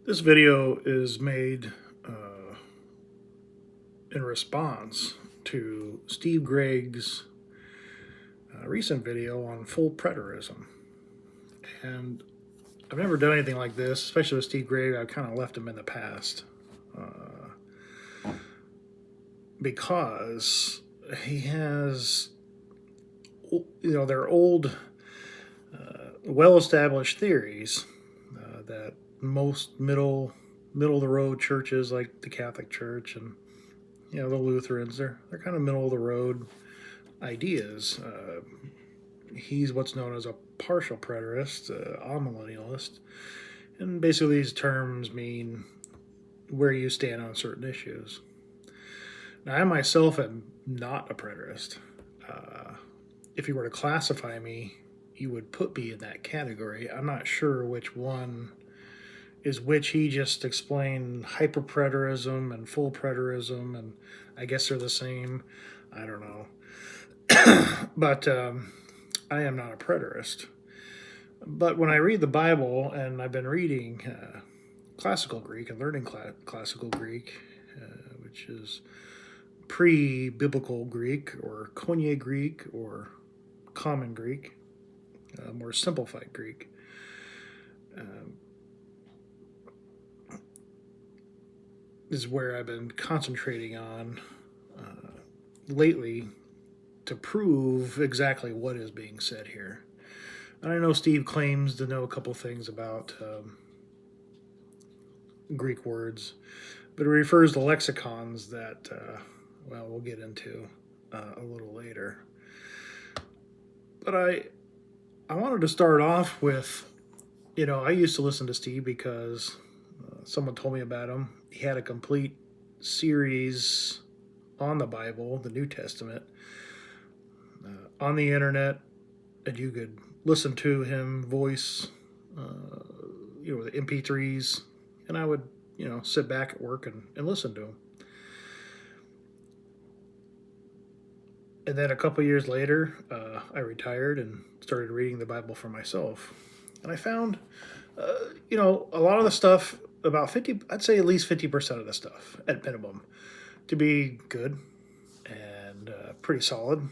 This video is made in response to Steve Gregg's recent video on full preterism. And I've never done anything like this, especially with Steve Gregg. I've kind of left him in the past because he has, they're old, well-established theories that most middle of the road churches like the Catholic Church and the Lutherans, they're kind of middle of the road ideas. He's what's known as a partial preterist, amillennialist, and basically these terms mean where you stand on certain issues. Now, I myself am not a preterist. If you were to classify me, you would put me in that category. I'm not sure which one is which. He just explained hyperpreterism and full preterism, and I guess they're the same. I don't know. But I am not a preterist. But when I read the Bible, and I've been reading classical Greek and learning classical Greek, which is pre-biblical Greek or Koine Greek or Common Greek, more simplified Greek. Is where I've been concentrating on lately to prove exactly what is being said here. And I know Steve claims to know a couple things about Greek words, but it refers to lexicons that, we'll get into a little later. But I wanted to start off with, I used to listen to Steve because someone told me about him. He had a complete series on the Bible, the New Testament, on the internet, and you could listen to him voice, the MP3s, and I would, sit back at work and listen to him. And then a couple years later, I retired and started reading the Bible for myself. And I found, a lot of the stuff, about 50, I'd say at least 50% of the stuff, at minimum, to be good and pretty solid.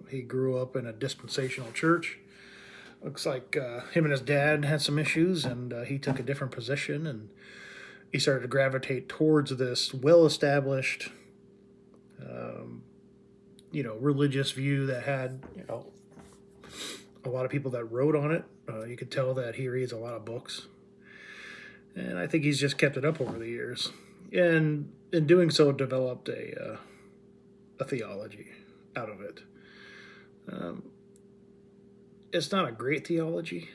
He grew up in a dispensational church. Looks like him and his dad had some issues, and he took a different position, and he started to gravitate towards this well-established religious view that had, a lot of people that wrote on it. You could tell that he reads a lot of books. And I think he's just kept it up over the years. And in doing so, developed a theology out of it. It's not a great theology.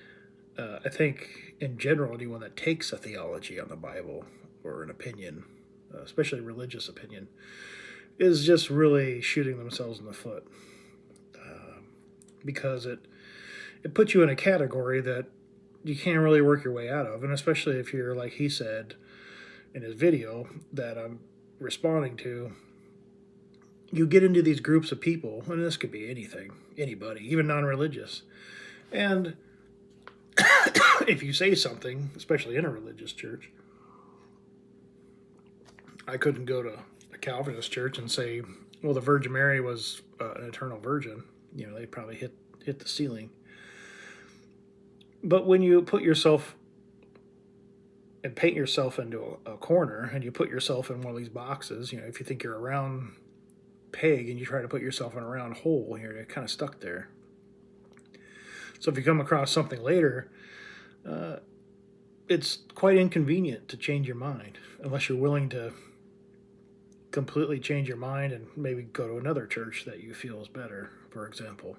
I think, in general, anyone that takes a theology on the Bible or an opinion, especially religious opinion, is just really shooting themselves in the foot, because it puts you in a category that you can't really work your way out of, and especially if you're, like he said in his video that I'm responding to, you get into these groups of people, and this could be anything, anybody, even non-religious, and if you say something, especially in a religious church, I couldn't go to a Calvinist church and say, well, the Virgin Mary was an eternal virgin. They probably hit the ceiling. But when you put yourself and paint yourself into a corner, and you put yourself in one of these boxes, if you think you're a round peg and you try to put yourself in a round hole, you're kind of stuck there. So if you come across something later, it's quite inconvenient to change your mind, unless you're willing to completely change your mind and maybe go to another church that you feel is better, for example.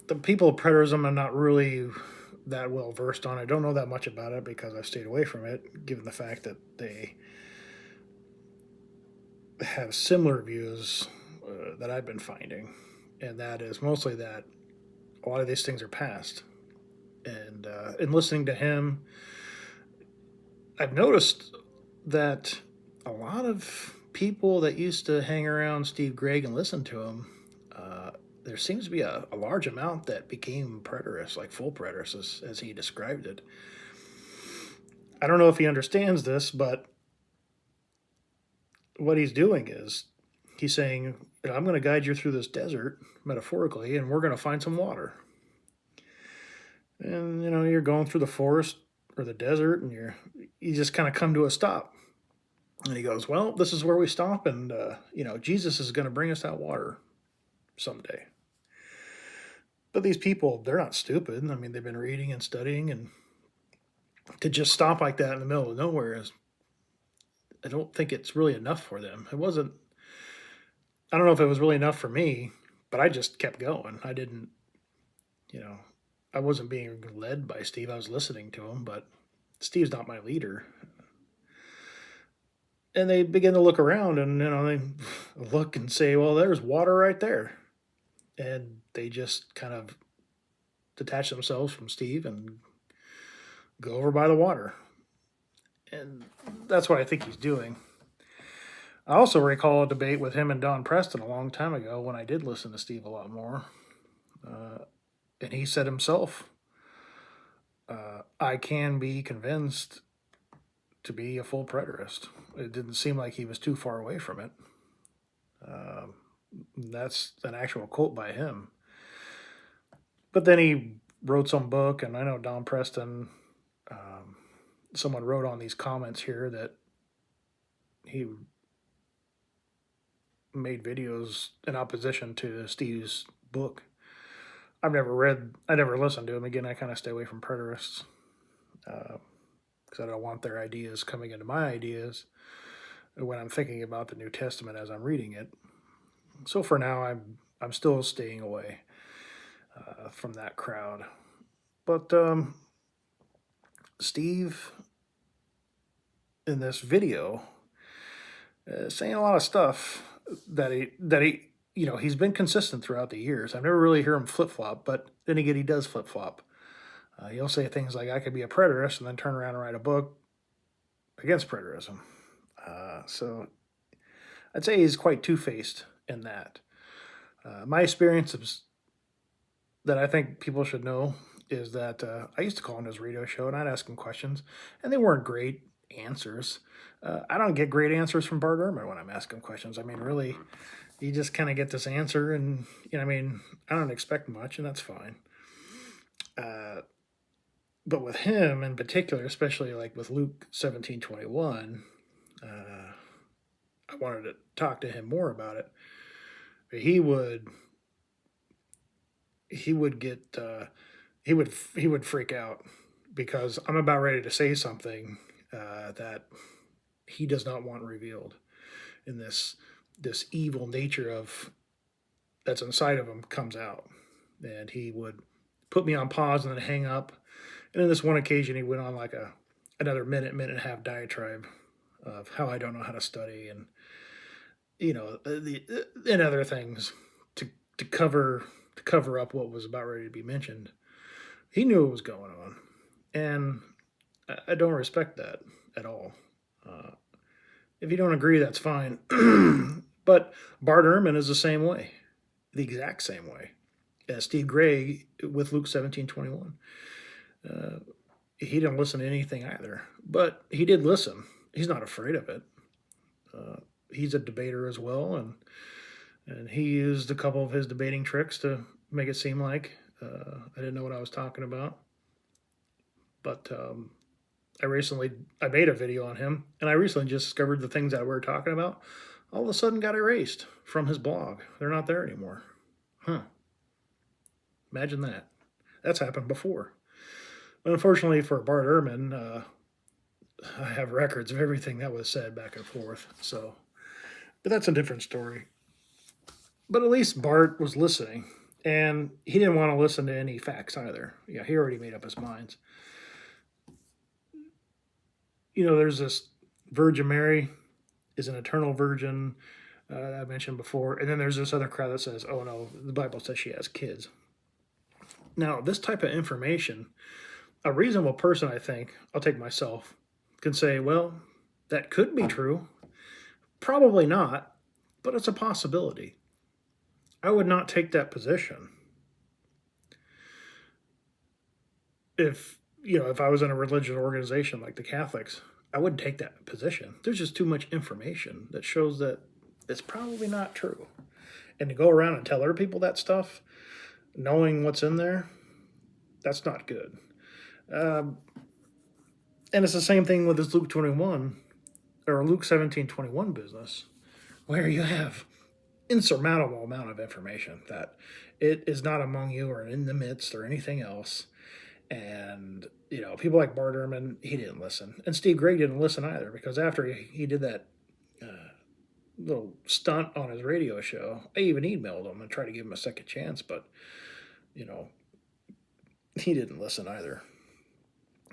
The people of preterism I'm not really that well versed on. I don't know that much about it because I've stayed away from it, given the fact that they have similar views that I've been finding, and that is mostly that a lot of these things are past. And in listening to him, I've noticed that a lot of people that used to hang around Steve Gregg and listen to him, there seems to be a large amount that became preterists, like full preterists, as he described it. I don't know if he understands this, but what he's doing is he's saying, I'm going to guide you through this desert, metaphorically, and we're going to find some water. And, you're going through the forest or the desert, and you just kind of come to a stop. And he goes, well, this is where we stop, and, Jesus is going to bring us that water someday. But these people, they're not stupid. I mean, they've been reading and studying, and to just stop like that in the middle of nowhere I don't think it's really enough for them. I don't know if it was really enough for me, but I just kept going. I didn't, you know, I wasn't being led by Steve. I was listening to him, but Steve's not my leader. And they begin to look around and, they look and say, well, there's water right there. And they just kind of detach themselves from Steve and go over by the water. And that's what I think he's doing. I also recall a debate with him and Don Preston a long time ago when I did listen to Steve a lot more. And he said himself, I can be convinced to be a full preterist. It didn't seem like he was too far away from it. That's an actual quote by him. But then he wrote some book, and I know Don Preston, someone wrote on these comments here that he made videos in opposition to Steve's book. I never listened to him. Again, I kind of stay away from preterists because I don't want their ideas coming into my ideas when I'm thinking about the New Testament as I'm reading it. So for now, I'm still staying away from that crowd. But Steve, in this video, saying a lot of stuff that he he's been consistent throughout the years. I've never really heard him flip flop, but then again, he does flip flop. He'll say things like, "I could be a preterist," and then turn around and write a book against preterism. So I'd say he's quite two-faced in that. My experience that I think people should know is that I used to call him his radio show, and I'd ask him questions, and they weren't great answers. I don't get great answers from Bart Ehrman when I'm asking questions. I mean, really, you just kind of get this answer, and I don't expect much, and that's fine. But with him in particular, especially like with Luke 17:21, I wanted to talk to him more about it. But he would get he would freak out because I'm about ready to say something that he does not want revealed, in this evil nature of that's inside of him comes out, and he would put me on pause and then hang up. And in this one occasion, he went on like another minute and a half diatribe of how I don't know how to study, and and other things to cover up what was about ready to be mentioned. He knew what was going on, and I don't respect that at all. If you don't agree, that's fine. But Bart Ehrman is the same way, the exact same way as Steve Gregg with Luke 17:21. He didn't listen to anything either, but he did listen. He's not afraid of it. He's a debater as well, and he used a couple of his debating tricks to make it seem like I didn't know what I was talking about. But I made a video on him, and I recently just discovered the things that we were talking about all of a sudden got erased from his blog. They're not there anymore. Huh. Imagine that. That's happened before. But unfortunately for Bart Ehrman, I have records of everything that was said back and forth. But that's a different story. But at least Bart was listening, and he didn't want to listen to any facts either. Yeah, he already made up his mind. There's this Virgin Mary is an eternal virgin I mentioned before, and then there's this other crowd that says, oh no, the Bible says she has kids. Now, this type of information, a reasonable person, I think, I'll take myself, can say, well, that could be true. Probably not, but it's a possibility. I would not take that position if I was in a religious organization like the Catholics. I wouldn't take that position. There's just too much information that shows that it's probably not true. And to go around and tell other people that stuff, knowing what's in there, that's not good. Um, and it's the same thing with this Luke 21 or Luke 17:21 business, where you have insurmountable amount of information that it is not among you or in the midst or anything else. And people like Bart Ehrman, he didn't listen, and Steve Gregg didn't listen either, because after he did that little stunt on his radio show, I even emailed him and tried to give him a second chance, but you know he didn't listen either.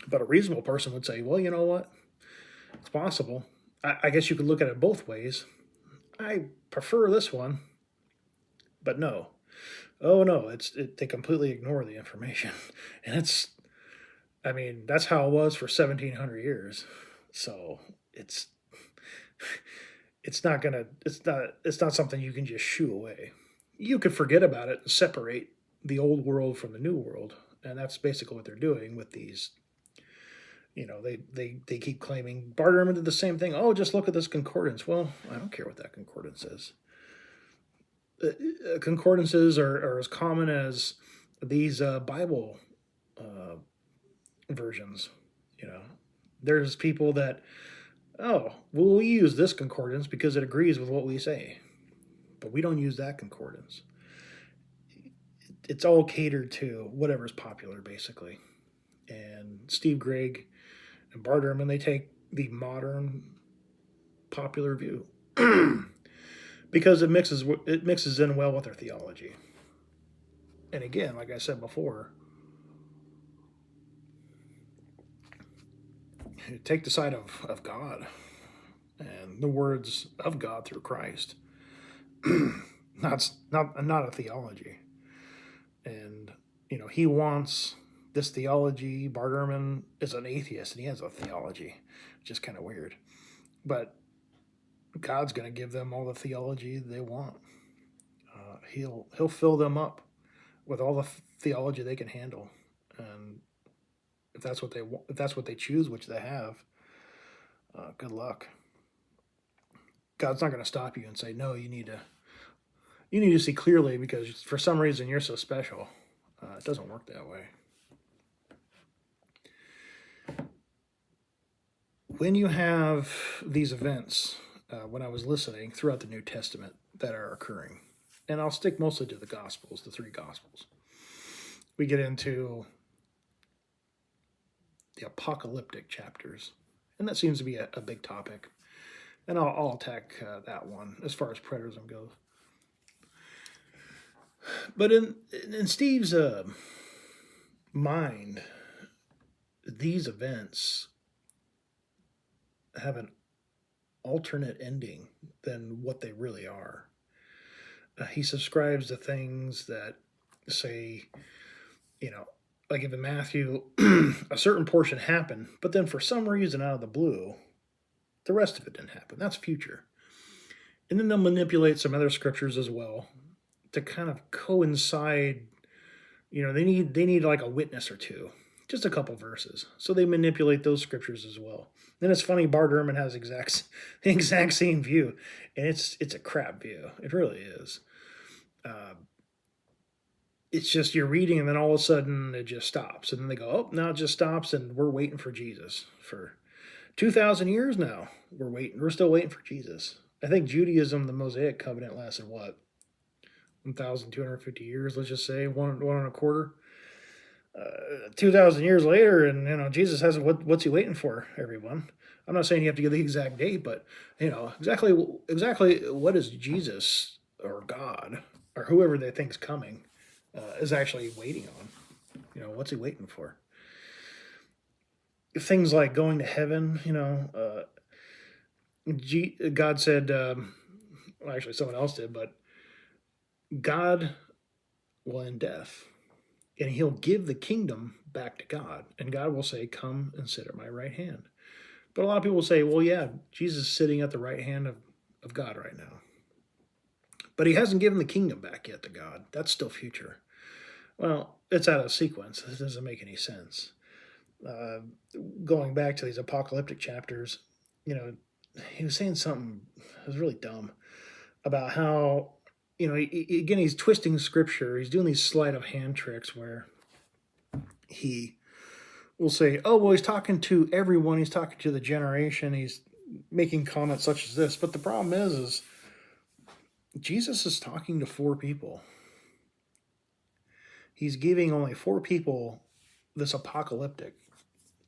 But a reasonable person would say, well, you know what? It's possible. I guess you could look at it both ways. I prefer this one, but no. Oh no, they completely ignore the information, and that's how it was for 1,700 years. So it's not something you can just shoo away. You could forget about it and separate the old world from the new world, and that's basically what they're doing with these. They keep claiming Bart Ehrman did the same thing. Oh, just look at this concordance. Well, I don't care what that concordance is. Concordances are as common as these Bible versions. There's people that, oh, well, we use this concordance because it agrees with what we say, but we don't use that concordance. It's all catered to whatever's popular, basically. And Steve Gregg and Bart Ehrman, they take the modern popular view because it mixes in well with their theology. And again, like I said before, take the side of God and the words of God through Christ. not a theology. And he wants this theology. Bart Ehrman is an atheist and he has a theology, which is kind of weird. But God's going to give them all the theology they want. He'll fill them up with all the theology they can handle, and if that's what they want, if that's what they choose, which they have, good luck. God's not going to stop you and say, no, you need to see clearly because for some reason you're so special. It doesn't work that way. When you have these events, when I was listening throughout the New Testament that are occurring, and I'll stick mostly to the Gospels, the three Gospels, we get into the apocalyptic chapters, and that seems to be a big topic. And I'll attack that one as far as preterism goes. But in Steve's mind, these events have an alternate ending than what they really are. He subscribes to things that say, like if in Matthew, a certain portion happened, but then for some reason out of the blue, the rest of it didn't happen. That's future. And then they'll manipulate some other scriptures as well to kind of coincide. They need like a witness or two, just a couple verses. So they manipulate those scriptures as well. Then it's funny, Bart Ehrman has the exact same view, and it's a crap view. It really is. It's just you're reading, and then all of a sudden it just stops, and then they go, oh, now it just stops, and we're waiting for Jesus for 2,000 years now. We're still waiting for Jesus. I think Judaism, the Mosaic covenant, lasted what, 1,250 years? Let's just say one and a quarter. 2,000 years later, and Jesus has what's he waiting for? Everyone. I'm not saying you have to give the exact date, but exactly what is Jesus or God or whoever they think's coming is actually waiting on. What's he waiting for? Things like going to heaven. God said, well, actually someone else did, but God will end death, and he'll give the kingdom back to God, and God will say, come and sit at my right hand. But a lot of people will say, well, yeah, Jesus is sitting at the right hand of God right now. But he hasn't given the kingdom back yet to God. That's still future. Well, it's out of sequence. It doesn't make any sense. Uh, Going back to these apocalyptic chapters, you know, he was saying something that was really dumb about how, again, he's twisting scripture. He's doing these sleight of hand tricks where he will say, oh, well, he's talking to everyone. He's talking to the generation. He's making comments such as this. But the problem is Jesus is talking to four people. He's giving only four people this apocalyptic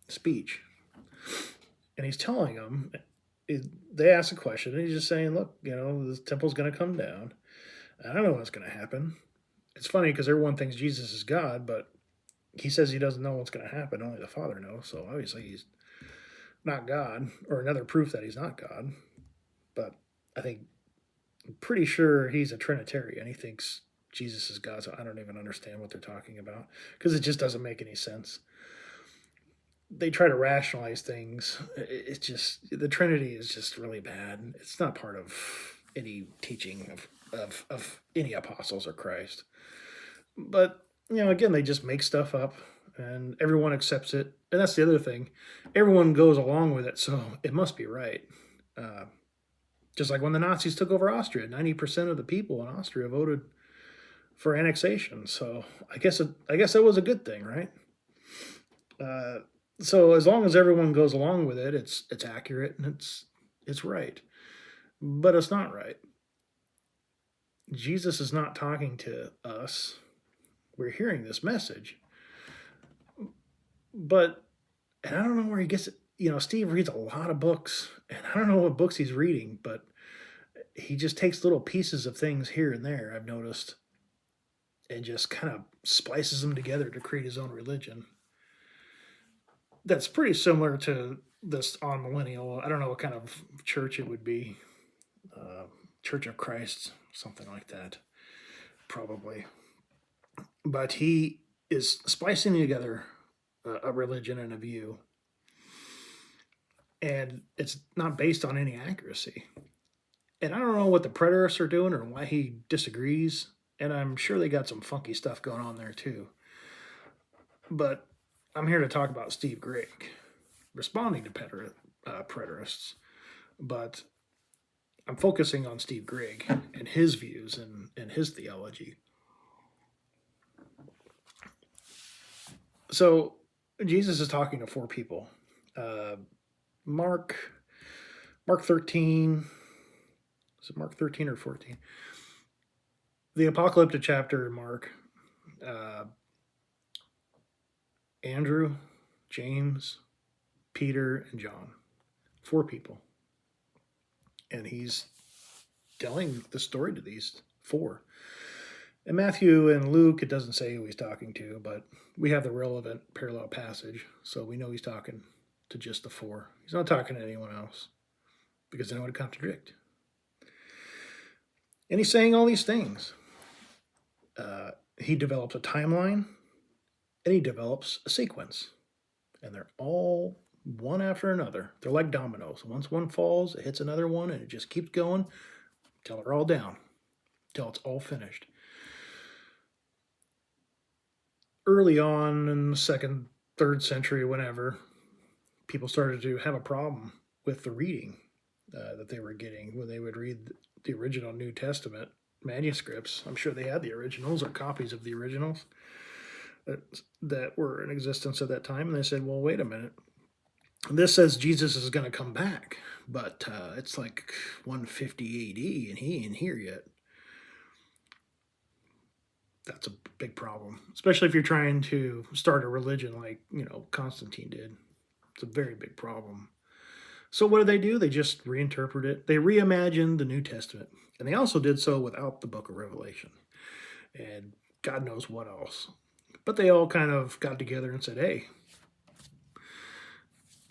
speech. And he's telling them, they ask a question, and he's just saying, look, the temple's going to come down. I don't know what's going to happen. It's funny because everyone thinks Jesus is God, but he says he doesn't know what's going to happen. Only the Father knows. So obviously he's not God, or another proof that he's not God. But I'm pretty sure he's a Trinitarian. He thinks Jesus is God, so I don't even understand what they're talking about because it just doesn't make any sense. They try to rationalize things. It's just, the Trinity is just really bad. It's not part of any teaching of any apostles or Christ. But, again, they just make stuff up and everyone accepts it. And that's the other thing. Everyone goes along with it, so it must be right. Just like when the Nazis took over Austria, 90% of the people in Austria voted for annexation. So I guess that was a good thing, right? So as long as everyone goes along with it, it's accurate and it's right. But it's not right. Jesus is not talking to us. We're hearing this message. But, and I don't know where he gets it. Steve reads a lot of books, and I don't know what books he's reading, but he just takes little pieces of things here and there, I've noticed, and just kind of splices them together to create his own religion. That's pretty similar to this on millennial. I don't know what kind of church it would be. Church of Christ, something like that, probably. But he is splicing together a religion and a view, and it's not based on any accuracy. And I don't know what the preterists are doing or why he disagrees, and I'm sure they got some funky stuff going on there too. But I'm here to talk about Steve Gregg responding to preterists, but I'm focusing on Steve Gregg and his views and his theology. So Jesus is talking to four people. Mark 13. Is it Mark 13 or 14? The apocalyptic chapter in Mark. Andrew, James, Peter, and John. Four people. And he's telling the story to these four. In Matthew and Luke, it doesn't say who he's talking to, but we have the relevant parallel passage, so we know he's talking to just the four. He's not talking to anyone else, because then it would contradict. And he's saying all these things. He develops a timeline, and he develops a sequence. And they're all one after another. They're like dominoes. Once one falls, it hits another one, and it just keeps going until they're all down, until it's all finished. Early on in the 2nd, 3rd century, whenever, people started to have a problem with the reading that they were getting when they would read the original New Testament manuscripts. I'm sure they had the originals or copies of the originals that were in existence at that time. And they said, well, wait a minute. This says Jesus is going to come back, but it's like 150 AD and he ain't here yet. That's a big problem, especially if you're trying to start a religion like, Constantine did. It's a very big problem. So what do? They just reinterpret it. They reimagined the New Testament. And they also did so without the book of Revelation. And God knows what else. But they all kind of got together and said, hey,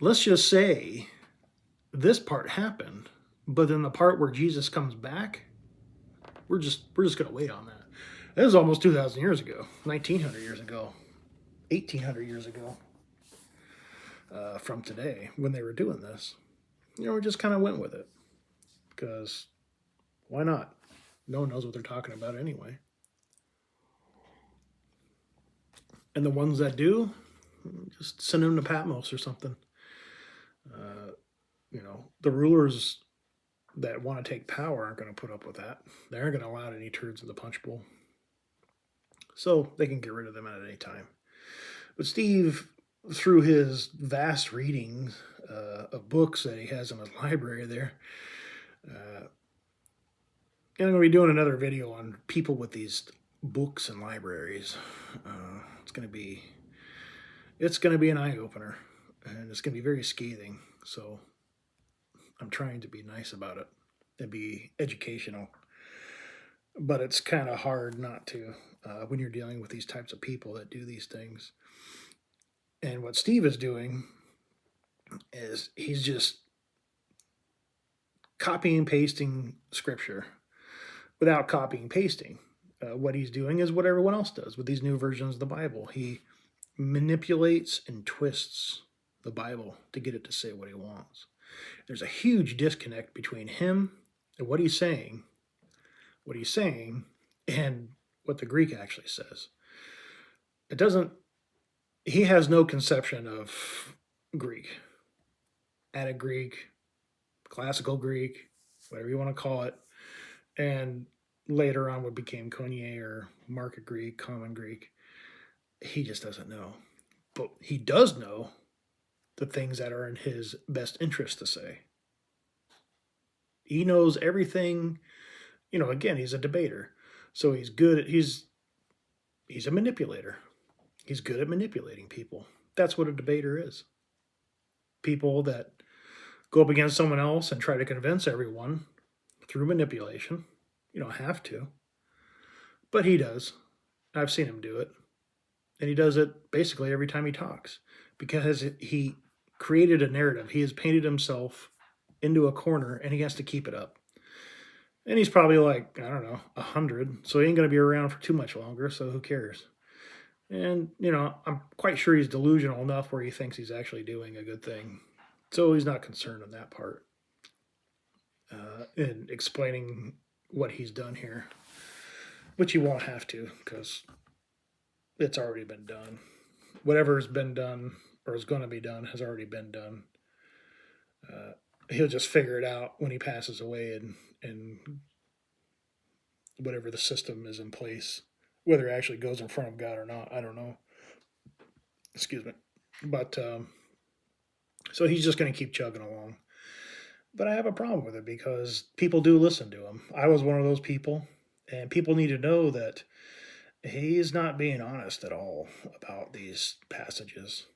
let's just say this part happened, but then the part where Jesus comes back, we're just going to wait on that. That was almost 2,000 years ago, 1,900 years ago, 1,800 years ago from today when they were doing this. We just kind of went with it because why not? No one knows what they're talking about anyway. And the ones that do, just send them to Patmos or something. Uh, the rulers that want to take power aren't going to put up with that. They aren't going to allow any turds in the punch bowl. So they can get rid of them at any time. But Steve, through his vast readings of books that he has in his library there, and I'm going to be doing another video on people with these books and libraries. It's going to be an eye opener, and it's going to be very scathing. So I'm trying to be nice about it and be educational. But it's kind of hard not to when you're dealing with these types of people that do these things. And what Steve is doing is he's just copying and pasting scripture without copying and pasting. What he's doing is what everyone else does with these new versions of the Bible. He manipulates and twists the Bible to get it to say what he wants. There's a huge disconnect between him and what he's saying, and what the Greek actually says. It doesn't, he has no conception of Greek, Attic Greek, classical Greek, whatever you want to call it, and later on what became Koine or Market Greek, Common Greek. He just doesn't know. But he does know the things that are in his best interest to say. He knows everything. Again, he's a debater. So he's good at, he's a manipulator. He's good at manipulating people. That's what a debater is. People that go up against someone else and try to convince everyone through manipulation. You don't have to. But he does. I've seen him do it. And he does it basically every time he talks because he created a narrative. He has painted himself into a corner and he has to keep it up. And he's probably like, I don't know, 100. So he ain't going to be around for too much longer. So who cares? And, I'm quite sure he's delusional enough where he thinks he's actually doing a good thing. So he's not concerned on that part in explaining what he's done here, which he won't have to because it's already been done. Whatever has been done or is going to be done has already been done. He'll just figure it out when he passes away and whatever the system is in place, whether it actually goes in front of God or not, I don't know. Excuse me. But so he's just going to keep chugging along. But I have a problem with it because people do listen to him. I was one of those people, and people need to know that he's not being honest at all about these passages.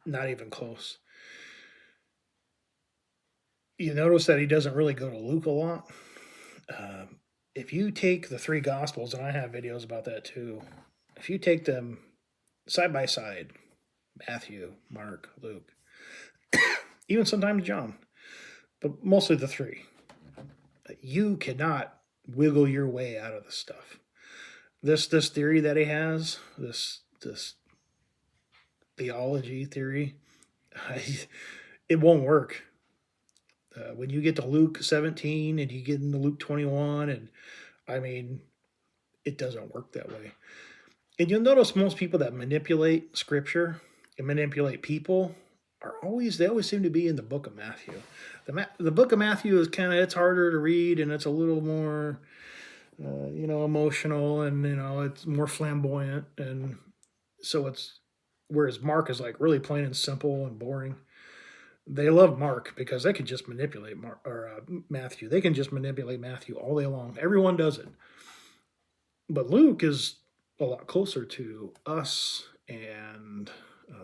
Not even close. You notice that he doesn't really go to Luke a lot. If you take the three Gospels, and I have videos about that too, if you take them side by side, Matthew, Mark, Luke, even sometimes John, but mostly the three, you cannot wiggle your way out of this stuff. This theory that he has, this theology theory, it won't work. When you get to Luke 17 and you get into Luke 21, and I mean, it doesn't work that way. And you'll notice most people that manipulate scripture and manipulate people they always seem to be in the book of Matthew. The book of Matthew is it's harder to read and it's a little more, emotional and, it's more flamboyant. And so whereas Mark is like really plain and simple and boring. They love Mark because they can just manipulate Matthew. They can just manipulate Matthew all day long. Everyone does it. But Luke is a lot closer to us and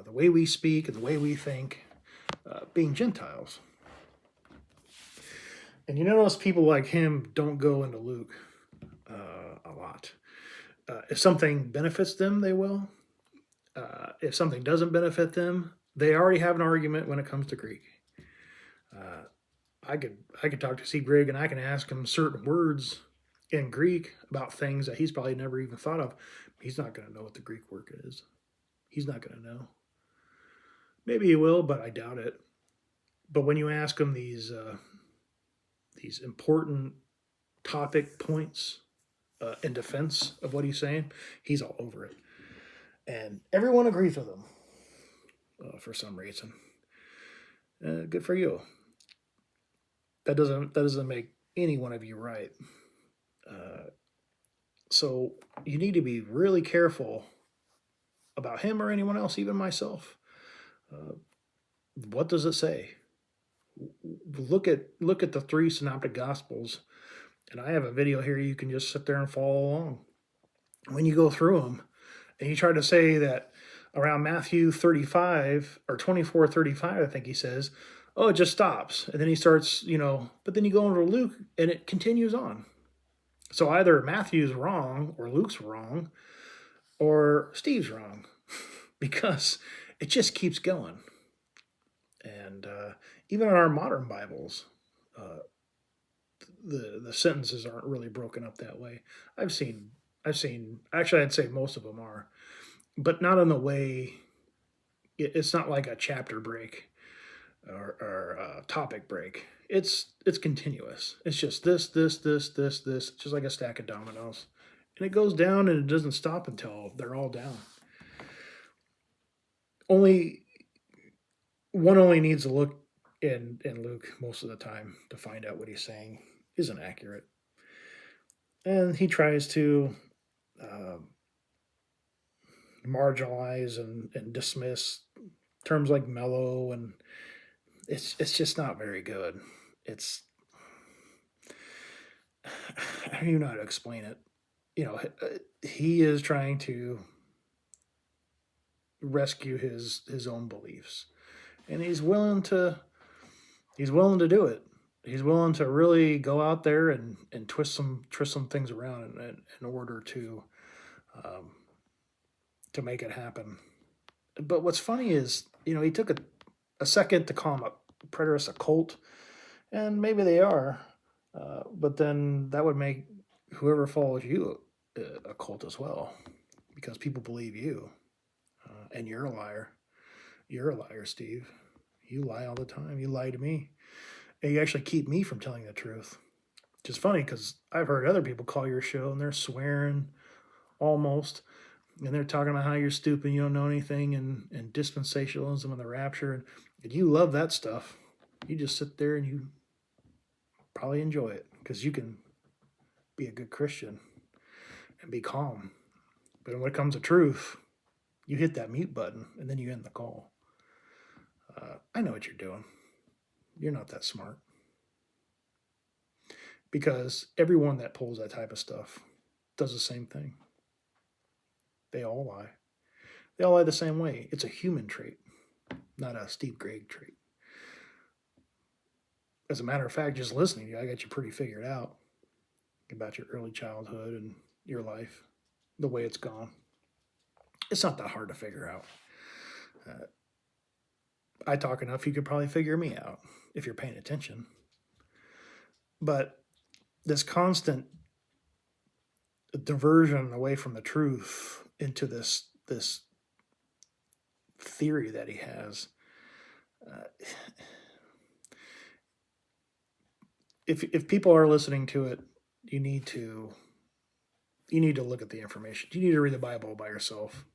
the way we speak and the way we think, being Gentiles. And you notice people like him don't go into Luke a lot. If something benefits them, they will. If something doesn't benefit them, they already have an argument when it comes to Greek. I could talk to C. Gregg and I can ask him certain words in Greek about things that he's probably never even thought of. He's not going to know what the Greek word is. He's not going to know. Maybe he will, but I doubt it. But when you ask him these these important topic points in defense of what he's saying, he's all over it, and everyone agrees with him for some reason. Good for you. That doesn't make any one of you right. Uh, so you need to be really careful about him or anyone else, even myself. Uh, what does it say? Look at the three synoptic gospels, and I have a video here you can just sit there and follow along. When you go through them, and you try to say that around Matthew 35 or 24:35, I think he says, oh, it just stops, and then he starts, but then you go into Luke, and it continues on. So either Matthew's wrong, or Luke's wrong, or Steve's wrong, because it just keeps going. And even in our modern Bibles, uh, the sentences aren't really broken up that way. I've seen. Actually, I'd say most of them are, but not in the way. It's not like a chapter break or a topic break. It's continuous. It's just this, just like a stack of dominoes, and it goes down and it doesn't stop until they're all down. Only one only needs to look in Luke most of the time to find out what he's saying isn't accurate, and he tries to uh, marginalize and dismiss terms like mellow, and it's just not very good. It's I don't even know how to explain it. He is trying to rescue his own beliefs, and he's willing to do it. He's willing to really go out there and twist some things around in order um, to make it happen. But what's funny is, he took a second to call him a preterist, a cult, and maybe they are, but then that would make whoever follows you a cult as well, because people believe you, and you're a liar. You're a liar, Steve. You lie all the time. You lie to me, and you actually keep me from telling the truth. Which is funny because I've heard other people call your show and they're swearing almost, and they're talking about how you're stupid, you don't know anything, and dispensationalism and the rapture, and you love that stuff. You just sit there and you probably enjoy it because you can be a good Christian and be calm. But when it comes to truth, you hit that mute button and then you end the call. I know what you're doing. You're not that smart. Because everyone that pulls that type of stuff does the same thing. They all lie. They all lie the same way. It's a human trait, not a Steve Gregg trait. As a matter of fact, just listening to you, I got you pretty figured out about your early childhood and your life, the way it's gone. It's not that hard to figure out. Uh, I talk enough, you could probably figure me out if you're paying attention. But this constant diversion away from the truth into this theory that he has. Uh, if people are listening to it, you need to look at the information. You need to read the Bible by yourself.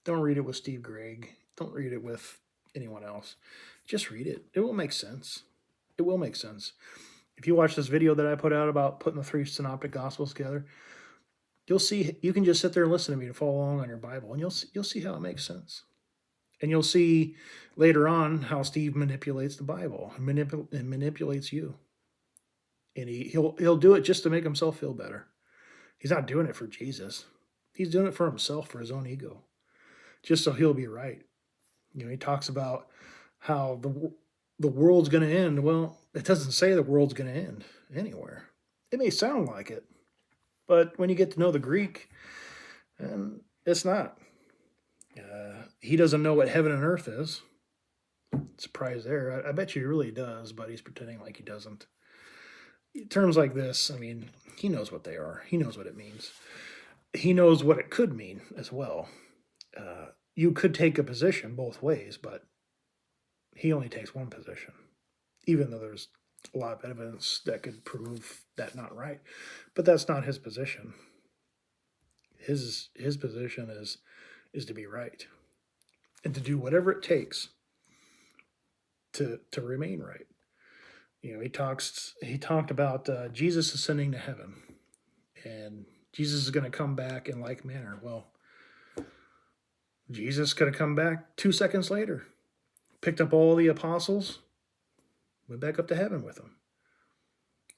Don't read it with Steve Gregg. Don't read it with anyone else. Just read it. It will make sense. It will make sense. If you watch this video that I put out about putting the three synoptic gospels together, you'll see. You can just sit there and listen to me and follow along on your Bible, and you'll see how it makes sense. And you'll see later on how Steve manipulates the Bible and manipulates you. And he'll do it just to make himself feel better. He's not doing it for Jesus. He's doing it for himself, for his own ego, just so he'll be right. He talks about how the world's going to end. Well, it doesn't say the world's going to end anywhere. It may sound like it, but when you get to know the Greek, and it's not. He doesn't know what heaven and earth is. Surprise there. I bet you he really does, but he's pretending like he doesn't. Terms like this, I mean, he knows what they are. He knows what it means. He knows what it could mean as well. You could take a position both ways, but he only takes one position, even though there's a lot of evidence that could prove that not right. But that's not his position. His position is to be right and to do whatever it takes to remain right. You know, he talked about Jesus ascending to heaven, and Jesus is going to come back in like manner. Well, Jesus could have come back 2 seconds later, picked up all the apostles, went back up to heaven with them.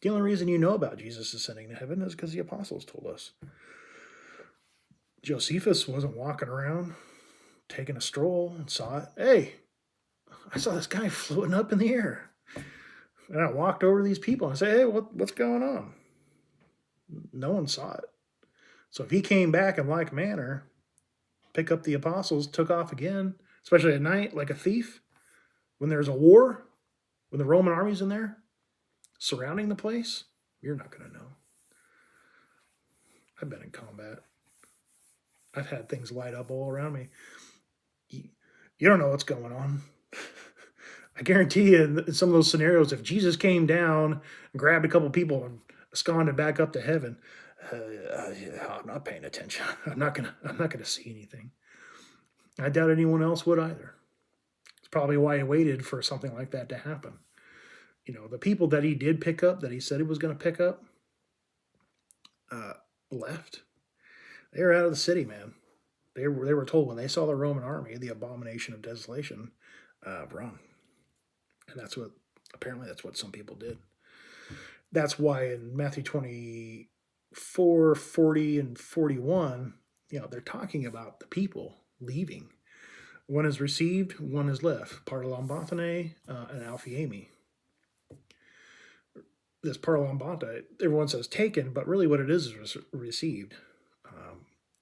The only reason you know about Jesus ascending to heaven is because the apostles told us. Josephus wasn't walking around taking a stroll and saw it. Hey, I saw this guy floating up in the air. And I walked over to these people and I said, hey, what's going on? No one saw it. So if he came back in like manner, pick up the apostles, took off again, especially at night, like a thief, when there's a war, when the Roman army's in there, surrounding the place, you're not going to know. I've been in combat. I've had things light up all around me. You don't know what's going on. I guarantee you, in some of those scenarios, if Jesus came down and grabbed a couple people and absconded back up to heaven, I'm not paying attention. I'm not gonna see anything. I doubt anyone else would either. It's probably why he waited for something like that to happen. You know, the people that he did pick up, that he said he was going to pick up, left. They were out of the city, man. They were told when they saw the Roman army, the abomination of desolation, run. And that's what some people did. That's why in Matthew 24, 40, and 41, you know, they're talking about the people leaving. One is received, one is left. Paralambantane and Alphiemi. This paralambanta, everyone says taken, but really what it is received.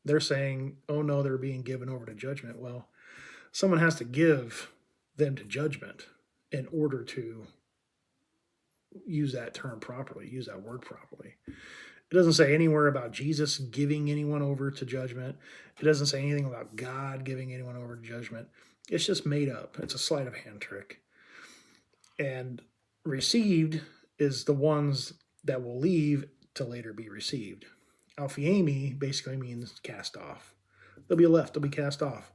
They're saying, oh no, they're being given over to judgment. Well, someone has to give them to judgment in order to use that term properly, use that word properly. It doesn't say anywhere about Jesus giving anyone over to judgment. It doesn't say anything about God giving anyone over to judgment. It's just made up. It's a sleight of hand trick. And received is the ones that will leave to later be received. Alphiemi basically means cast off. They'll be left, they'll be cast off.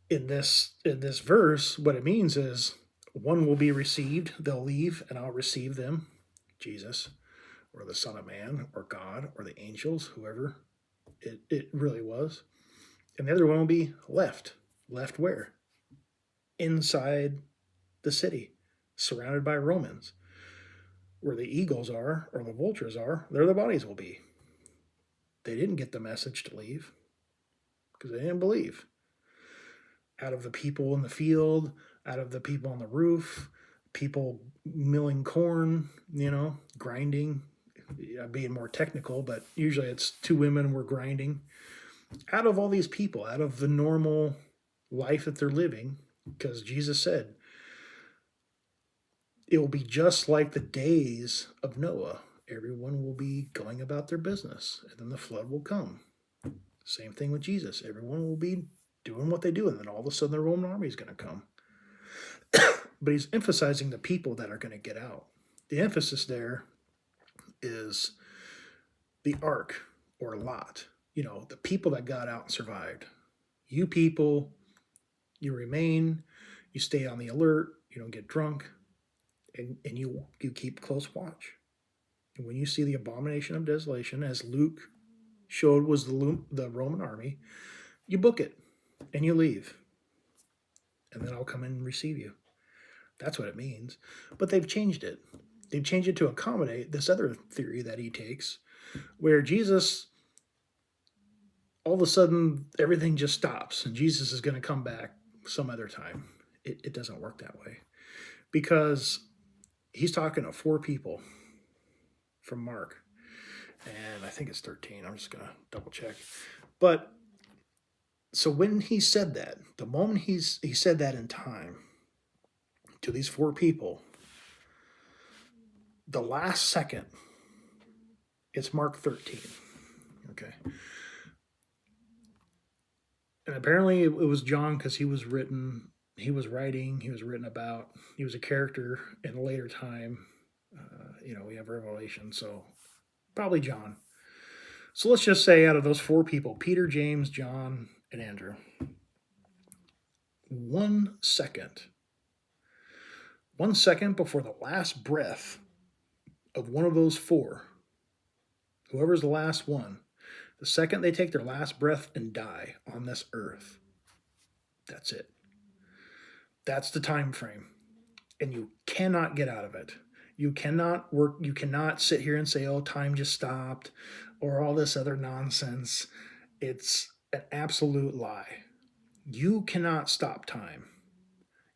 In this verse, what it means is one will be received, they'll leave, and I'll receive them, Jesus, or the Son of Man, or God, or the angels, whoever it really was. And the other one will be left. Left where? Inside the city, surrounded by Romans. Where the eagles are, or the vultures are, there the bodies will be. They didn't get the message to leave because they didn't believe. Out of the people in the field, out of the people on the roof, people milling corn, you know, grinding, being more technical, but usually it's two women were grinding. Out of all these people, out of the normal life that they're living, because Jesus said, it will be just like the days of Noah. Everyone will be going about their business, and then the flood will come. Same thing with Jesus. Everyone will be doing what they do, and then all of a sudden the Roman army is going to come. But he's emphasizing the people that are going to get out. The emphasis there is the ark or Lot. You know, the people that got out and survived. You people, you remain, you stay on the alert, you don't get drunk, and you keep close watch. And when you see the abomination of desolation, as Luke showed was the Roman army, you book it and you leave. And then I'll come in and receive you. That's what it means. But they've changed it. They've changed it to accommodate this other theory that he takes, where Jesus, all of a sudden, everything just stops and Jesus is going to come back some other time. It doesn't work that way. Because he's talking to 4 people from Mark. And I think it's 13. I'm just going to double check. But so when he said that, the moment he said that in time to these 4 people, the last second, it's Mark 13. Okay. And apparently it was John because he was written he was writing, he was written about, he was a character in a later time. We have Revelation, so probably John. So let's just say out of those four people, Peter, James, John, and Andrew, 1 second, 1 second before the last breath of one of those four, whoever's the last one, the second they take their last breath and die on this earth, that's it. That's the time frame. And you cannot get out of it. You cannot work, you cannot sit here and say, oh, time just stopped, or all this other nonsense. It's an absolute lie. You cannot stop time.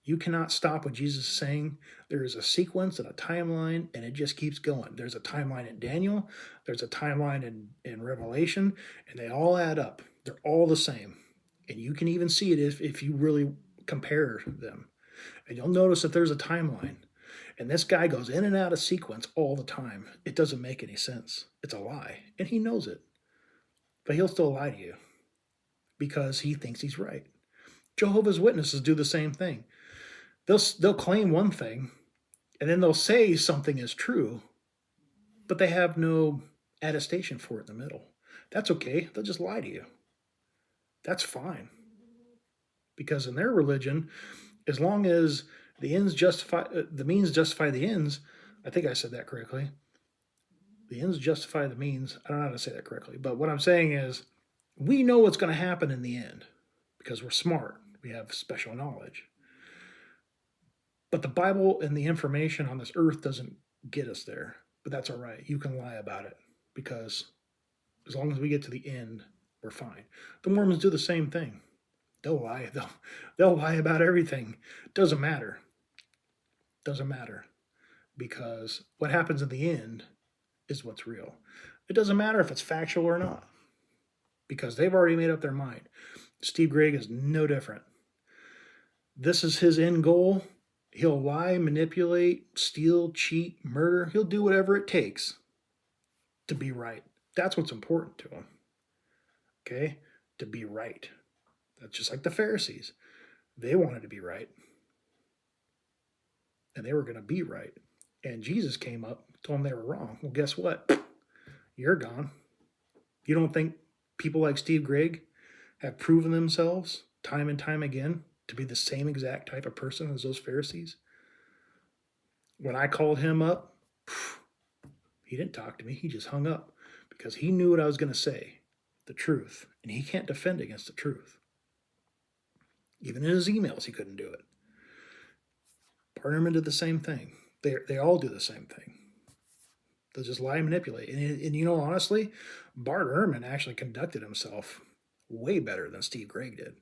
You cannot stop what Jesus is saying. There is a sequence and a timeline, and it just keeps going. There's a timeline in Daniel, there's a timeline in Revelation, and they all add up. They're all the same. And you can even see it if you really compare them. And you'll notice that there's a timeline. And this guy goes in and out of sequence all the time. It doesn't make any sense. It's a lie. And he knows it. But he'll still lie to you because he thinks he's right. Jehovah's Witnesses do the same thing. They'll claim one thing, and then they'll say something is true, but they have no attestation for it in the middle. That's okay. They'll just lie to you. That's fine. Because in their religion, as long as the means justify the ends, I think I said that correctly. The ends justify the means. I don't know how to say that correctly, but what I'm saying is we know what's going to happen in the end because we're smart. We have special knowledge. But the Bible and the information on this earth doesn't get us there. But that's all right. You can lie about it because as long as we get to the end, we're fine. The Mormons do the same thing. They'll lie. They'll lie about everything. Doesn't matter. Doesn't matter. Because what happens in the end is what's real. It doesn't matter if it's factual or not. Because they've already made up their mind. Steve Gregg is no different. This is his end goal. He'll lie, manipulate, steal, cheat, murder. He'll do whatever it takes to be right. That's what's important to him. Okay? To be right. That's just like the Pharisees. They wanted to be right. And they were going to be right. And Jesus came up, told them they were wrong. Well, guess what? You're gone. You don't think people like Steve Gregg have proven themselves time and time again to be the same exact type of person as those Pharisees? When I called him up, he didn't talk to me. He just hung up because he knew what I was going to say, the truth. And he can't defend against the truth. Even in his emails, he couldn't do it. Barnum did the same thing. They all do the same thing. They'll just lie and manipulate. And honestly, Bart Ehrman actually conducted himself way better than Steve Gregg did.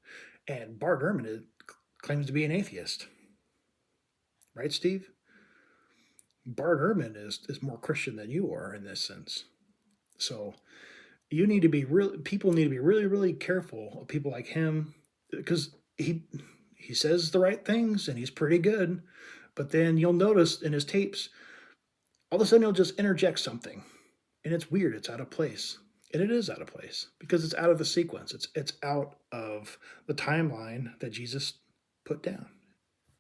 And Bart Ehrman claims to be an atheist. Right, Steve? Bart Ehrman is more Christian than you are in this sense. So people need to be really, really careful of people like him because he says the right things and he's pretty good. But then you'll notice in his tapes, all of a sudden he'll just interject something. And it's weird. It's out of place. And it is out of place because it's out of the sequence. It's out of the timeline that Jesus put down.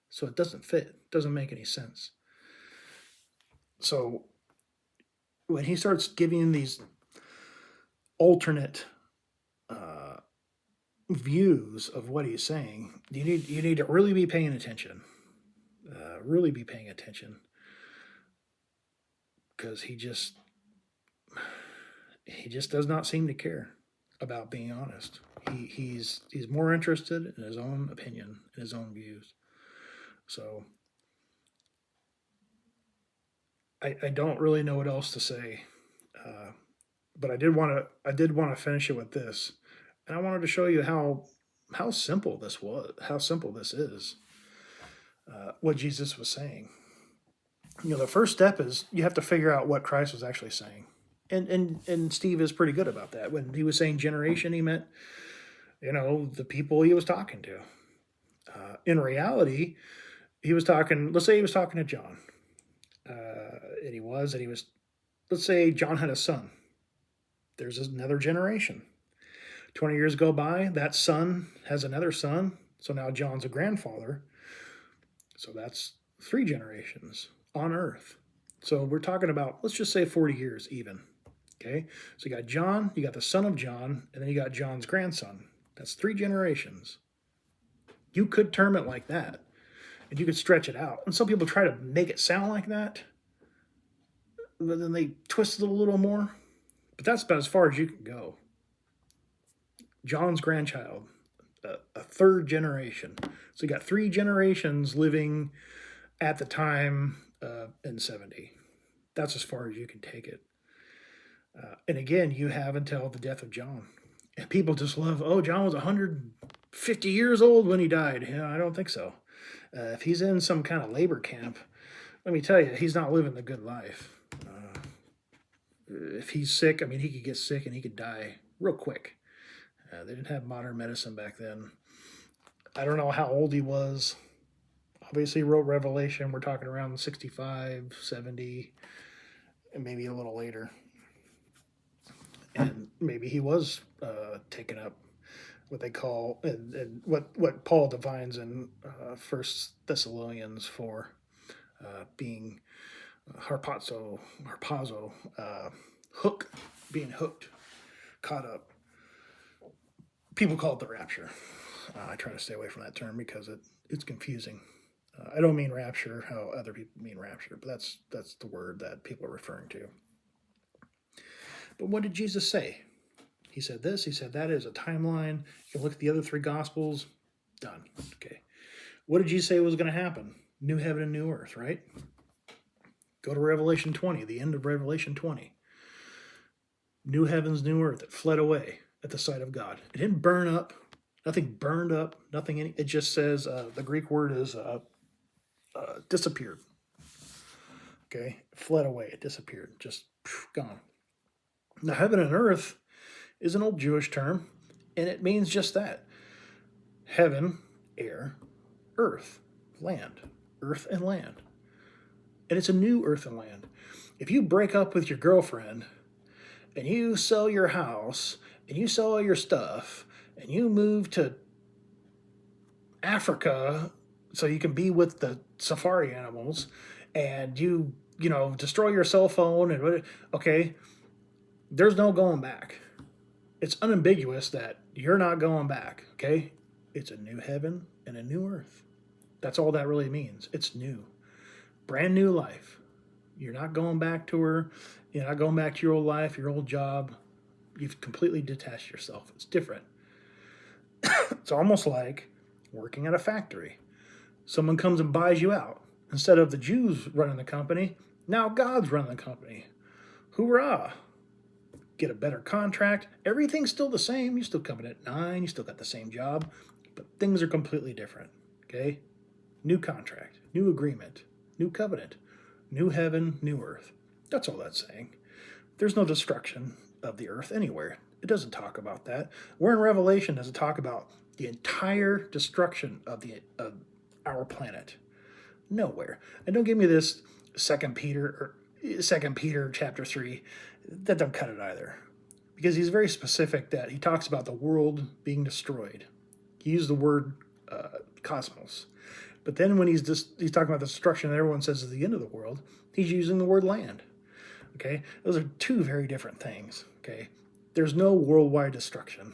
So it doesn't fit. It doesn't make any sense. So when he starts giving these alternate views of what he's saying, you need to really be paying attention. Really be paying attention. Because he just does not seem to care about being honest. He's more interested in his own opinion, in his own views. So I don't really know what else to say, but I did want to finish it with this, and I wanted to show you how simple this was, how simple this is. What Jesus was saying. The first step is you have to figure out what Christ was actually saying. And Steve is pretty good about that. When he was saying generation, he meant, the people he was talking to. In reality, he was talking, let's say he was talking to John. Let's say John had a son. There's another generation. 20 years go by, that son has another son. So now John's a grandfather. So that's 3 generations on earth. So we're talking about, let's just say 40 years even. Okay? So you got John, you got the son of John, and then you got John's grandson. That's 3 generations. You could term it like that, and you could stretch it out. And some people try to make it sound like that, but then they twist it a little more. But that's about as far as you can go. John's grandchild, a 3rd generation. So you got 3 generations living at the time in 70. That's as far as you can take it. And again, you have until the death of John. And people just love, oh, John was 150 years old when he died. I don't think so. If he's in some kind of labor camp, let me tell you, he's not living the good life. If he's sick, he could get sick and he could die real quick. They didn't have modern medicine back then. I don't know how old he was. Obviously, he wrote Revelation. We're talking around 65, 70, and maybe a little later. And maybe he was taken up, what they call, and what Paul defines in 1 Thessalonians for being harpazo, being hooked, caught up. People call it the rapture. I try to stay away from that term because it's confusing. I don't mean rapture how other people mean rapture, but that's the word that people are referring to. But what did Jesus say? He said this, he said that is a timeline. You can look at the other 3 Gospels, done. Okay. What did Jesus say was going to happen? New heaven and new earth, right? Go to Revelation 20, the end of Revelation 20. New heavens, new earth. It fled away at the sight of God. It didn't burn up. Nothing burned up. Nothing. It just says the Greek word is disappeared. Okay, fled away. It disappeared. Just gone. Now, heaven and earth is an old Jewish term, and it means just that. Heaven, air, earth, land. Earth and land. And it's a new earth and land. If you break up with your girlfriend and you sell your house and you sell all your stuff and you move to Africa so you can be with the safari animals and you destroy your cell phone and okay, there's no going back. It's unambiguous that you're not going back, okay? It's a new heaven and a new earth. That's all that really means. It's new. Brand new life. You're not going back to her. You're not going back to your old life, your old job. You've completely detached yourself. It's different. It's almost like working at a factory. Someone comes and buys you out. Instead of the Jews running the company, now God's running the company. Hoorah! Get a better contract. Everything's still the same. You still come in at 9. You still got the same job. But things are completely different. Okay? New contract. New agreement. New covenant. New heaven. New earth. That's all that's saying. There's no destruction of the earth anywhere. It doesn't talk about that. We're in Revelation doesn't talk about the entire destruction of our planet. Nowhere. And don't give me this 2 Peter chapter 3. That don't cut it either. Because he's very specific that he talks about the world being destroyed. He used the word cosmos. But then when he's talking about the destruction that everyone says is the end of the world, he's using the word land. Okay? Those are 2 very different things. Okay? There's no worldwide destruction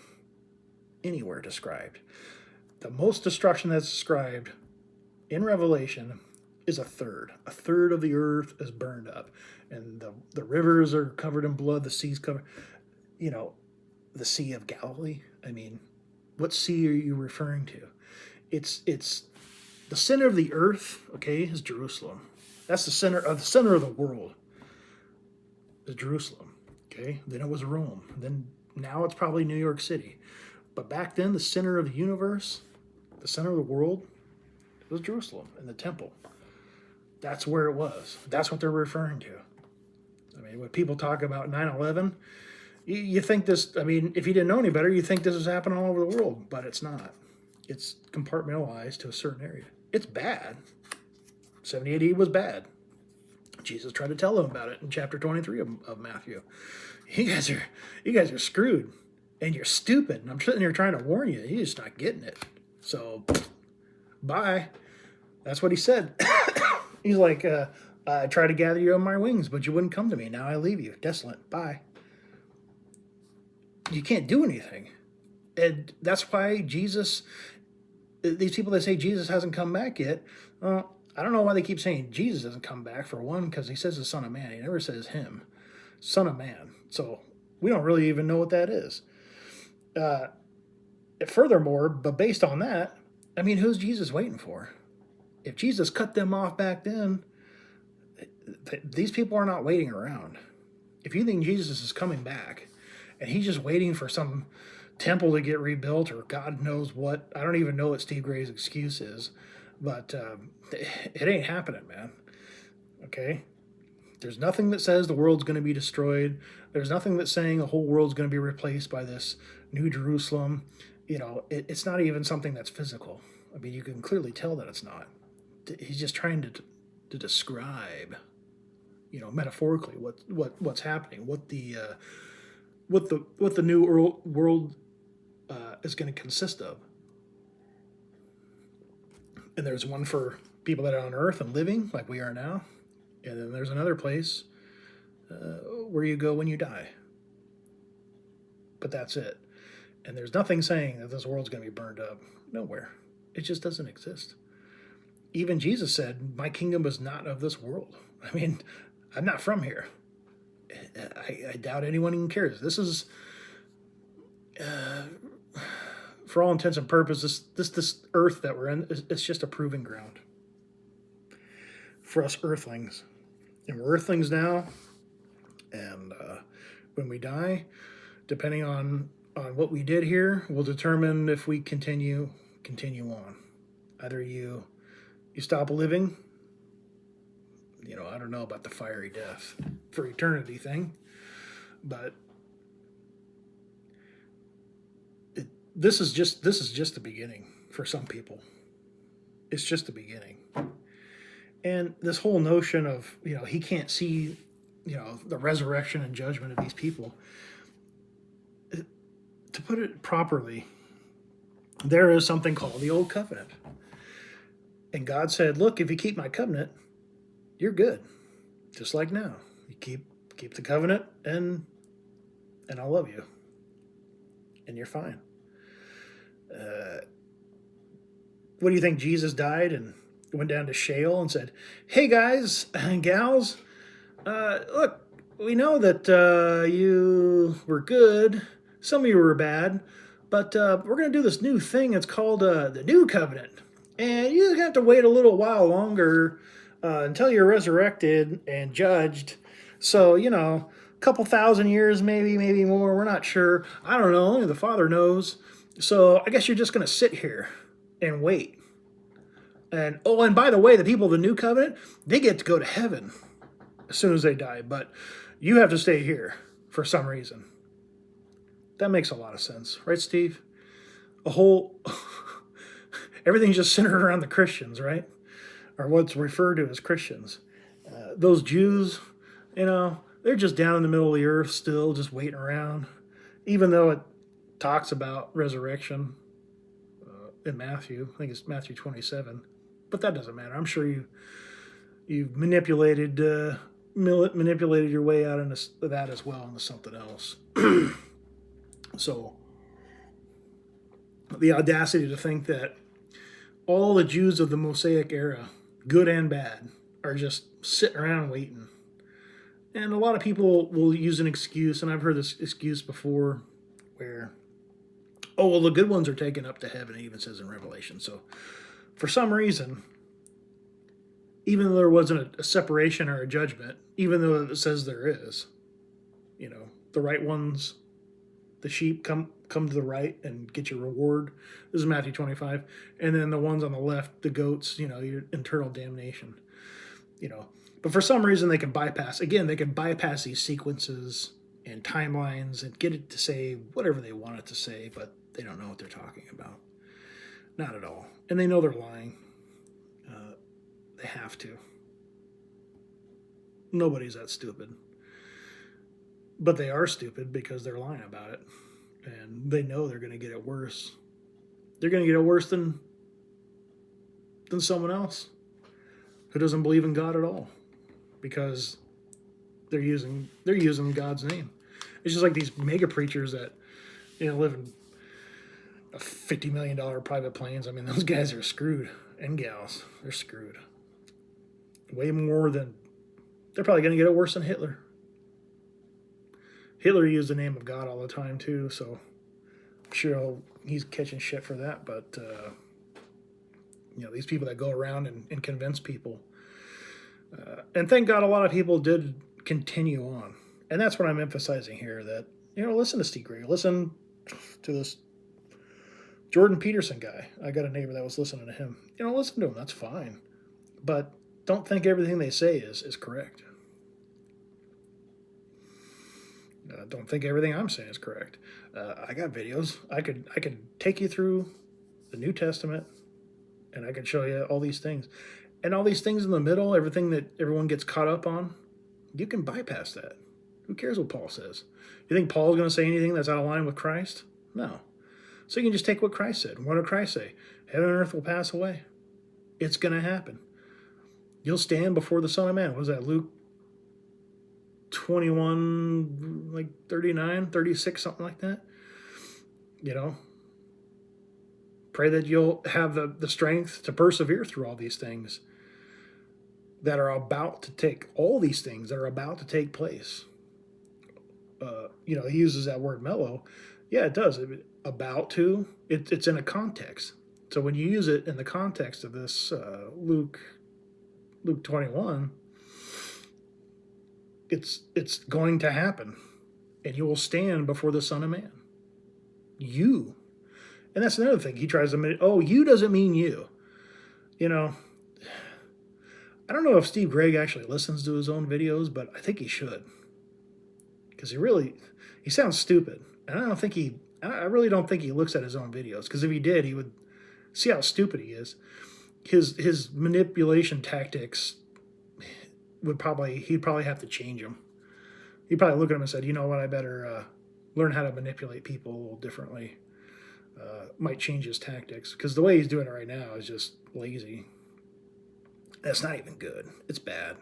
anywhere described. The most destruction that's described in Revelation is a third. A third of the earth is burned up. And the rivers are covered in blood. The sea's covered. The Sea of Galilee. What sea are you referring to? It's the center of the earth, okay, is Jerusalem. That's the center of the world. Is Jerusalem. Okay? Then it was Rome. Then now it's probably New York City. But back then, the center of the universe, the center of the world, it was Jerusalem and the temple. That's where it was. That's what they're referring to. When people talk about 9/11, you think this, if you didn't know any better, you think this is happening all over the world, but it's not. It's compartmentalized to a certain area. It's bad. 70 AD was bad. Jesus tried to tell them about it in chapter 23 of Matthew. You guys are screwed, and you're stupid, and I'm sitting here trying to warn you. You're just not getting it. So, bye. That's what he said. He's like, I tried to gather you on my wings, but you wouldn't come to me. Now I leave you, desolate. Bye. You can't do anything. And that's why Jesus, these people that say Jesus hasn't come back yet, I don't know why they keep saying Jesus hasn't come back, for one, because he says the Son of Man. He never says him. Son of Man. So we don't really even know what that is. Furthermore, but based on that, I mean, who's Jesus waiting for? If Jesus cut them off back then, these people are not waiting around. If you think Jesus is coming back and he's just waiting for some temple to get rebuilt or God knows what, I don't even know what Steve Gray's excuse is, but it ain't happening, man. Okay? There's nothing that says the world's going to be destroyed. There's nothing that's saying the whole world's going to be replaced by this New Jerusalem. You know, it's not even something that's physical. I mean, you can clearly tell that it's not. He's just trying to describe, you know, metaphorically what's happening, what the new world is going to consist of. And there's one for people that are on earth and living like we are now. And then there's another place where you go when you die. But that's it. And there's nothing saying that this world's going to be burned up. Nowhere. It just doesn't exist. Even Jesus said, my kingdom is not of this world. I mean, I'm not from here. I doubt anyone even cares. This is, for all intents and purposes, this earth that we're in, it's just a proving ground for us earthlings. And we're earthlings now. And when we die, depending on what we did here, will determine if we continue on. Either you stop living, you know, I don't know about the fiery death for eternity thing, but this is just the beginning for some people. It's just the beginning. And this whole notion of, you know, he can't see, you know, the resurrection and judgment of these people. To put it properly, there is something called the Old Covenant. And God said, look, if you keep my covenant, you're good. Just like now. You keep the covenant and I'll love you. And you're fine. What do you think? Jesus died and went down to Sheol and said, hey guys and gals, look, we know that you were good. Some of you were bad. But we're going to do this new thing. It's called the New Covenant. And you have to wait a little while longer until you're resurrected and judged. So, you know, a couple thousand years, maybe more. We're not sure. I don't know. Only the Father knows. So I guess you're just going to sit here and wait. And, oh, and by the way, the people of the New Covenant, they get to go to heaven as soon as they die. But you have to stay here for some reason. That makes a lot of sense. Right, Steve? Everything's just centered around the Christians, right? Or what's referred to as Christians. Those Jews, you know, they're just down in the middle of the earth still, just waiting around. Even though it talks about resurrection in Matthew. I think it's Matthew 27. But that doesn't matter. I'm sure you've manipulated your way out into that as well into something else. So, the audacity to think that all the Jews of the Mosaic era, good and bad, are just sitting around waiting. And a lot of people will use an excuse, and I've heard this excuse before, where, oh, well, the good ones are taken up to heaven, it even says in Revelation. So, for some reason, even though there wasn't a separation or a judgment, even though it says there is, you know, the right ones, the sheep come to the right and get your reward. This is Matthew 25. And then the ones on the left, the goats, you know, your eternal damnation. You know, but for some reason they can bypass these sequences and timelines and get it to say whatever they want it to say, but they don't know what they're talking about. Not at all. And they know they're lying. They have to. Nobody's that stupid. But they are stupid because they're lying about it. And they know they're going to get it worse. they're going to get it worse than someone else who doesn't believe in God at all, because they're using God's name. It's just like these mega preachers that live in $50 million private planes. I mean, those guys are screwed, and gals, they're screwed. Way more than they're probably going to get it worse than Hitler. Hitler used the name of God all the time too, so I'm sure he's catching shit for that. But these people that go around and convince people, and thank God a lot of people did continue on, and that's what I'm emphasizing here. That listen to Steve Gregg, listen to this Jordan Peterson guy. I got a neighbor that was listening to him. Listen to him. That's fine, but don't think everything they say is correct. Don't think everything I'm saying is correct. I got videos. I could take you through the New Testament, and I could show you all these things. And all these things in the middle, everything that everyone gets caught up on, you can bypass that. Who cares what Paul says? You think Paul's going to say anything that's out of line with Christ? No. So you can just take what Christ said. What did Christ say? Heaven and earth will pass away. It's going to happen. You'll stand before the Son of Man. What was that, Luke 21, like 39, 36, something like that? Pray that you'll have the strength to persevere through all these things that are about to take, all these things that are about to take place. He uses that word mellow. Yeah, it does. About to, it's in a context. So when you use it in the context of this Luke 21, it's going to happen, and you will stand before the Son of Man. You. And that's another thing. He tries to you doesn't mean you. I don't know if Steve Gregg actually listens to his own videos, but I think he should. Because he sounds stupid. And I really don't think he looks at his own videos. Because if he did, he would see how stupid he is. His manipulation tactics he'd probably have to change them. He'd probably look at him and said, you know what, I better learn how to manipulate people a little differently. Might change his tactics, because the way he's doing it right now is just lazy. That's not even good. It's bad.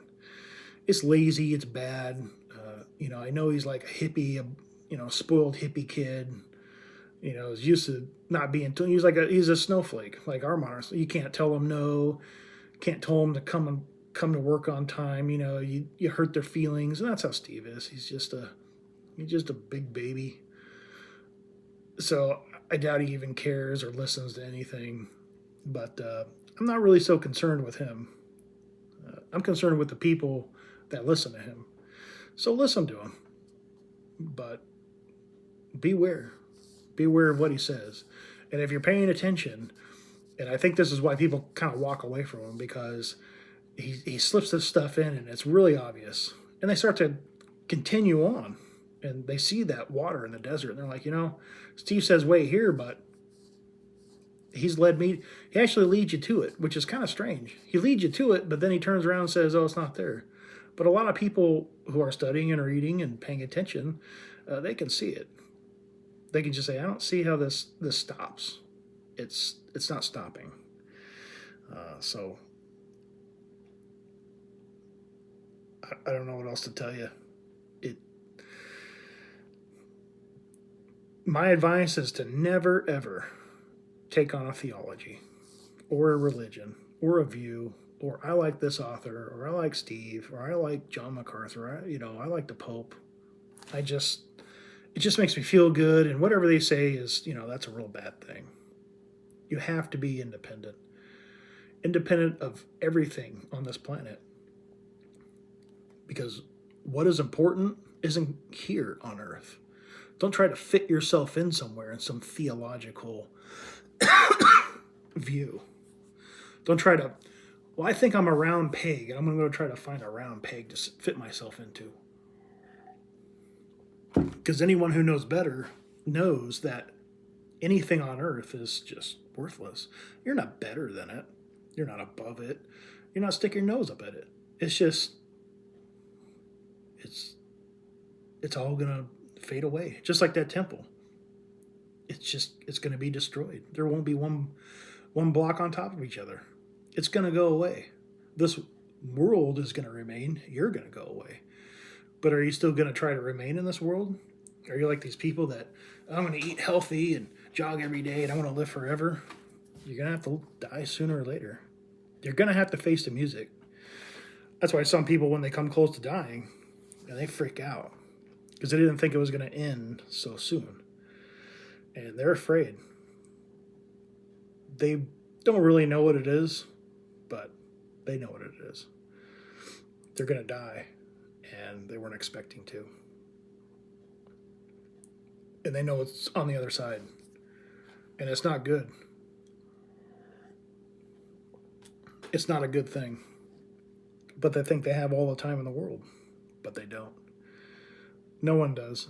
It's lazy. It's bad. I know he's like a hippie, spoiled hippie kid. Is used to not being. He's a snowflake, like our monarchs. You can't tell him no. Can't tell him to come to work on time. You hurt their feelings, and that's how Steve is. He's just a big baby. So I doubt he even cares or listens to anything. But I'm not really so concerned with him. I'm concerned with the people that listen to him. So listen to him. But beware. Beware of what he says. And if you're paying attention, and I think this is why people kind of walk away from him, because he slips this stuff in and it's really obvious. And they start to continue on. And they see that water in the desert. And they're like, Steve says wait here, but he actually leads you to it, which is kind of strange. He leads you to it, but then he turns around and says, oh, it's not there. But a lot of people who are studying and reading and paying attention, they can see it. They can just say, I don't see how this stops. It's not stopping. So I don't know what else to tell you. My advice is to never, ever take on a theology or a religion or a view, or I like this author, or I like Steve, or I like John MacArthur, I like the Pope. It just makes me feel good, and whatever they say is, that's a real bad thing. You have to be independent of everything on this planet, because what is important isn't here on earth. Don't try to fit yourself in somewhere in some theological view. Don't try to, I think I'm a round peg, and I'm going to go try to find a round peg to fit myself into. Because anyone who knows better knows that anything on earth is just worthless. You're not better than it. You're not above it. You're not sticking your nose up at it. It's just, it's all going to fade away. Just like that temple. it's going to be destroyed. There won't be one block on top of each other. It's going to go away. This world is going to remain. You're going to go away. But are you still going to try to remain in this world? Are you like these people that I'm going to eat healthy and jog every day and I want to live forever? You're going to have to die sooner or later. You're going to have to face the music. That's why some people, when they come close to dying, they freak out because they didn't think it was going to end so soon. And they're afraid. They don't really know what it is, but they know what it is. They're going to die, and they weren't expecting to. And they know it's on the other side. And it's not good. It's not a good thing. But they think they have all the time in the world. But they don't. No one does.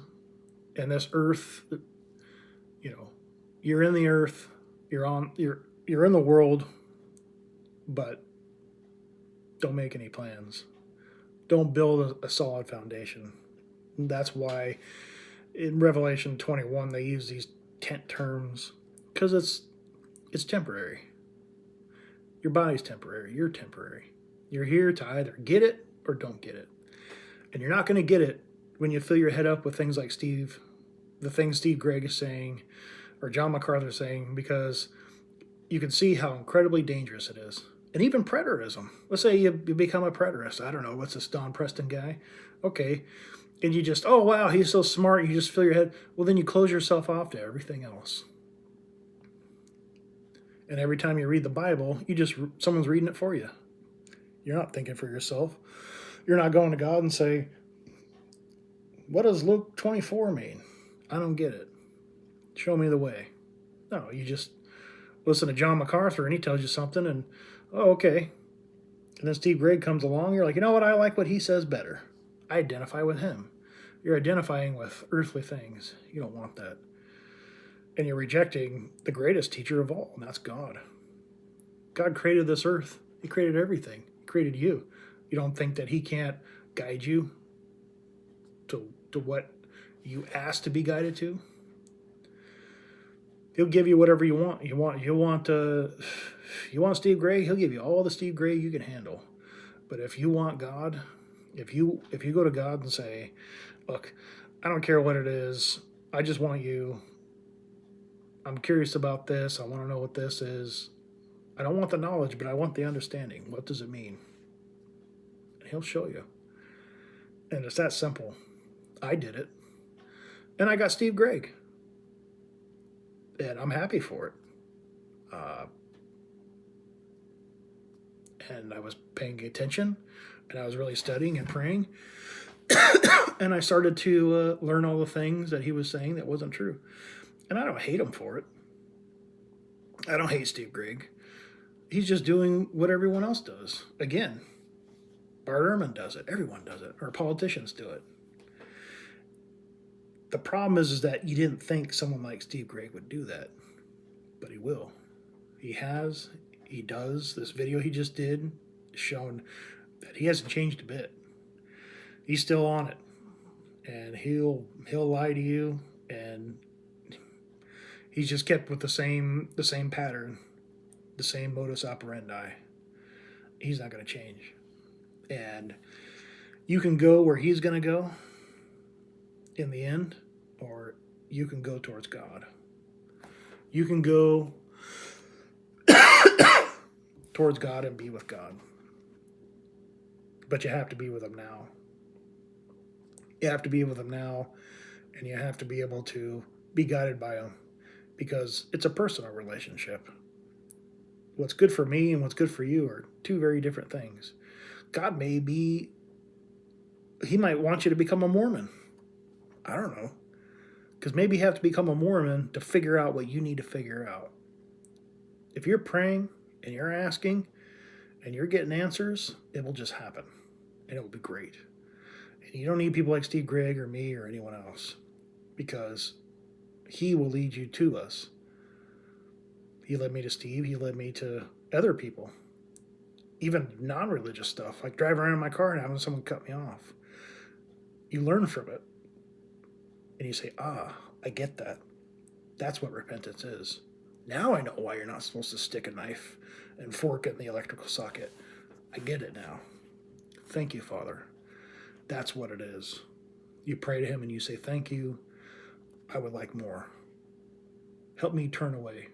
And this earth, you're in the earth, you're in the world, but don't make any plans. Don't build a solid foundation. That's why in Revelation 21 they use these tent terms, because it's temporary. Your body's temporary. You're temporary. You're here to either get it or don't get it. And you're not going to get it when you fill your head up with things like the things Steve Gregg is saying, or John MacArthur is saying, because you can see how incredibly dangerous it is. And even preterism. Let's say you become a preterist. I don't know, what's this Don Preston guy? Okay. And you just, oh, wow, he's so smart. You just fill your head. Well, then you close yourself off to everything else. And every time you read the Bible, someone's reading it for you. You're not thinking for yourself. You're not going to God and say, what does Luke 24 mean? I don't get it. Show me the way. No, you just listen to John MacArthur and he tells you something and, oh, okay. And then Steve Gregg comes along. You're like, you know what? I like what he says better. I identify with him. You're identifying with earthly things. You don't want that. And you're rejecting the greatest teacher of all, and that's God. God created this earth. He created everything. He created you. You don't think that he can't guide you to what you ask to be guided to? He'll give you whatever you want. You want Steve Gregg, he'll give you all the Steve Gregg you can handle. But if you want God, if you go to God and say, look, I don't care what it is. I just want you. I'm curious about this. I want to know what this is. I don't want the knowledge, but I want the understanding. What does it mean? And he'll show you. And it's that simple. I did it. And I got Steve Gregg. And I'm happy for it. And I was paying attention. And I was really studying and praying. And I started to learn all the things that he was saying that wasn't true. And I don't hate him for it. I don't hate Steve Gregg. He's just doing what everyone else does. Again, Bart Ehrman does it. Everyone does it. Or politicians do it. The problem is that you didn't think someone like Steve Gregg would do that. But he will. He has. He does. This video he just did shown that he hasn't changed a bit. He's still on it. And he'll lie to you, and he's just kept with the same pattern, the same modus operandi. He's not going to change. And you can go where he's going to go in the end, or you can go towards God. You can go towards God and be with God. But you have to be with him now. You have to be with him now, and you have to be able to be guided by him, because it's a personal relationship. What's good for me and what's good for you are two very different things. God he might want you to become a Mormon. I don't know. Because maybe you have to become a Mormon to figure out what you need to figure out. If you're praying and you're asking and you're getting answers, it will just happen. And it will be great. And you don't need people like Steve Gregg or me or anyone else, because he will lead you to us. He led me to Steve. He led me to other people. Even non-religious stuff, like driving around in my car and having someone cut me off. You learn from it. And you say, I get that. That's what repentance is. Now I know why you're not supposed to stick a knife and fork it in the electrical socket. I get it now. Thank you, Father. That's what it is. You pray to him and you say, thank you. I would like more. Help me turn away.